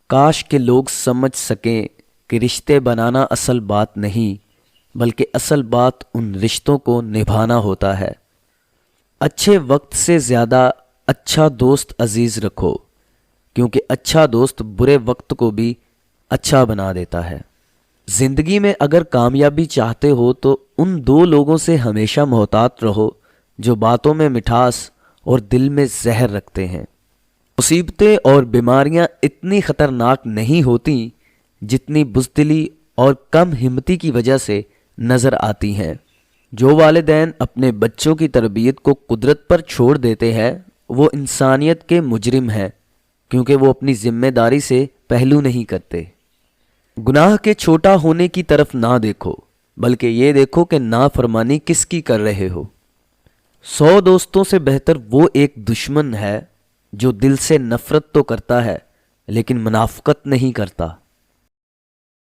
کاش کہ لوگ سمجھ سکیں کہ رشتے بنانا اصل بات نہیں، بلکہ اصل بات ان رشتوں کو نبھانا ہوتا ہے۔ اچھے وقت سے زیادہ اچھا دوست عزیز رکھو، کیونکہ اچھا دوست برے وقت کو بھی اچھا بنا دیتا ہے۔ زندگی میں اگر کامیابی چاہتے ہو تو ان دو لوگوں سے ہمیشہ محتاط رہو جو باتوں میں مٹھاس اور دل میں زہر رکھتے ہیں۔ مصیبتیں اور بیماریاں اتنی خطرناک نہیں ہوتی جتنی بزدلی اور کم ہمتی کی وجہ سے نظر آتی ہیں۔ جو والدین اپنے بچوں کی تربیت کو قدرت پر چھوڑ دیتے ہیں وہ انسانیت کے مجرم ہیں، کیونکہ وہ اپنی ذمہ داری سے پہلو نہیں کرتے۔ گناہ کے چھوٹا ہونے کی طرف نہ دیکھو، بلکہ یہ دیکھو کہ نافرمانی کس کی کر رہے ہو۔ 100 دوستوں سے بہتر وہ ایک دشمن ہے جو دل سے نفرت تو کرتا ہے لیکن منافقت نہیں کرتا۔